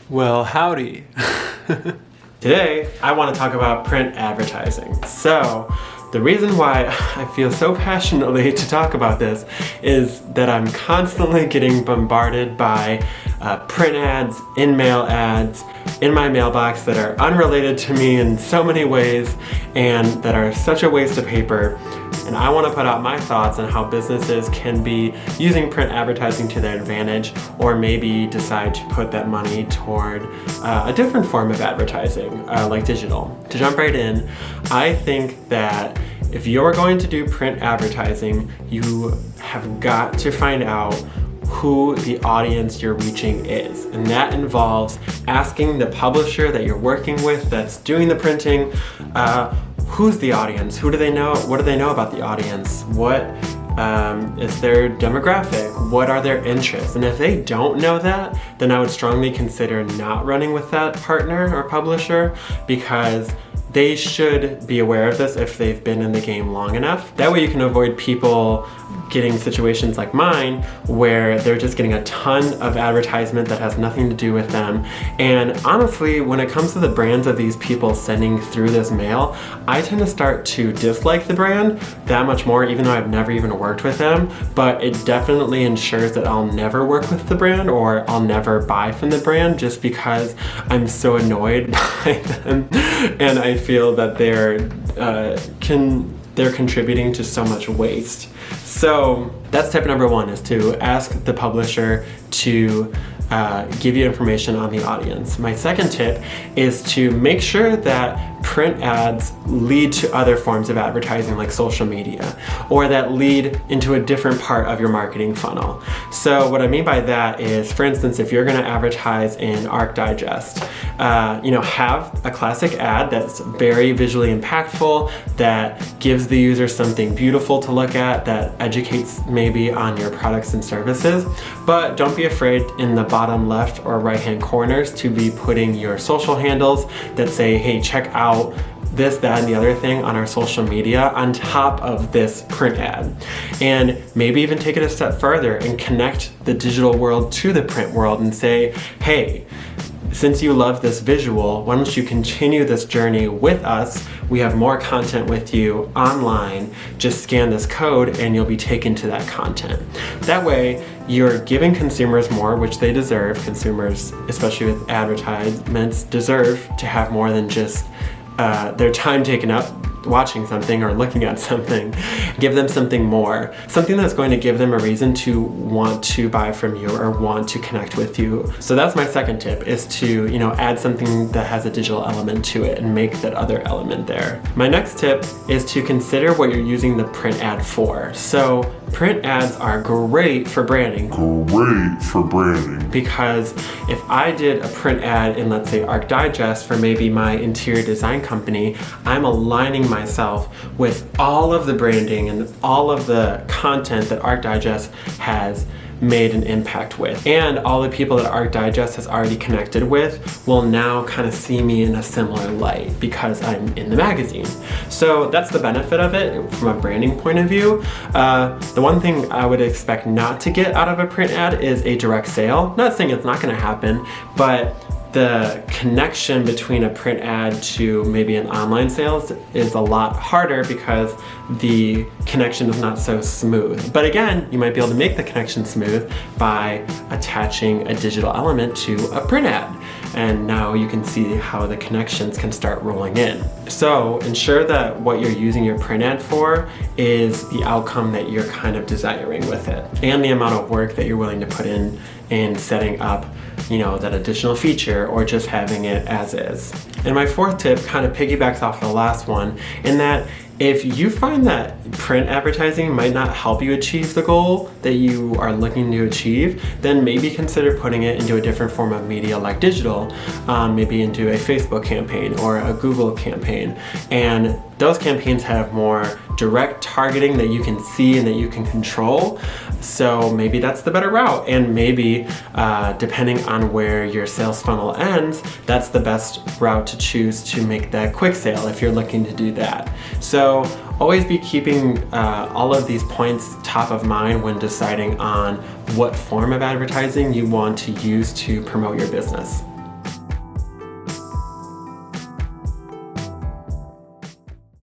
Well, howdy. Today, I want to talk about print advertising. So, the reason why I feel so passionately to talk about this is that I'm constantly getting bombarded by print ads, in-mail ads, in my mailbox that are unrelated to me in so many ways and that are such a waste of paper. And I want to put out my thoughts on how businesses can be using print advertising to their advantage, or maybe decide to put that money toward a different form of advertising, like digital. To jump right in, I think that if you're going to do print advertising, you have got to find out who the audience you're reaching is. And that involves asking the publisher that you're working with that's doing the printing, who's the audience? Who do they know? What do they know about the audience? What is their demographic? What are their interests? And if they don't know that, then I would strongly consider not running with that partner or publisher, because they should be aware of this if they've been in the game long enough. That way you can avoid people getting situations like mine where they're just getting a ton of advertisement that has nothing to do with them. And honestly, when it comes to the brands of these people sending through this mail, I tend to start to dislike the brand that much more, even though I've never even worked with them. But it definitely ensures that I'll never work with the brand, or I'll never buy from the brand, just because I'm so annoyed by them. And I feel that they're contributing to so much waste. So that's tip number one, is to ask the publisher to give you information on the audience. My second tip is to make sure that print ads lead to other forms of advertising like social media, or that lead into a different part of your marketing funnel. So what I mean by that is, for instance, if you're gonna advertise in Arc Digest, have a classic ad that's very visually impactful, that gives the user something beautiful to look at, that educates maybe on your products and services. But don't be afraid in the bottom left or right hand corners to be putting your social handles that say, hey, check out this, that, and the other thing on our social media on top of this print ad. And maybe even take it a step further and connect the digital world to the print world and say, hey, since you love this visual, why don't you continue this journey with us? We have more content with you online. Just scan this code and you'll be taken to that content. That way, you're giving consumers more, which they deserve. Consumers, especially with advertisements, deserve to have more than just their time taken up watching something or looking at something. Give them something more, something that's going to give them a reason to want to buy from you or want to connect with you. So that's my second tip, is to add something that has a digital element to it and make that other element there. My next tip is to consider what you're using the print ad for. So print ads are great for branding. Because if I did a print ad in, let's say, Arc Digest for maybe my interior design company, I'm aligning myself with all of the branding and all of the content that Arc Digest has made an impact with. And all the people that Arc Digest has already connected with will now kind of see me in a similar light because I'm in the magazine. So that's the benefit of it from a branding point of view. The one thing I would expect not to get out of a print ad is a direct sale. Not saying it's not going to happen, but the connection between a print ad to maybe an online sales is a lot harder because the connection is not so smooth. But again, you might be able to make the connection smooth by attaching a digital element to a print ad. And now you can see how the connections can start rolling in. So ensure that what you're using your print ad for is the outcome that you're kind of desiring with it, and the amount of work that you're willing to put in setting up that additional feature, or just having it as is. And my fourth tip kind of piggybacks off the last one, in that if you find that print advertising might not help you achieve the goal that you are looking to achieve, then maybe consider putting it into a different form of media like digital, maybe into a Facebook campaign or a Google campaign. And those campaigns have more direct targeting that you can see and that you can control. So maybe that's the better route. And maybe depending on where your sales funnel ends, that's the best route to choose to make that quick sale if you're looking to do that. So always be keeping all of these points top of mind when deciding on what form of advertising you want to use to promote your business.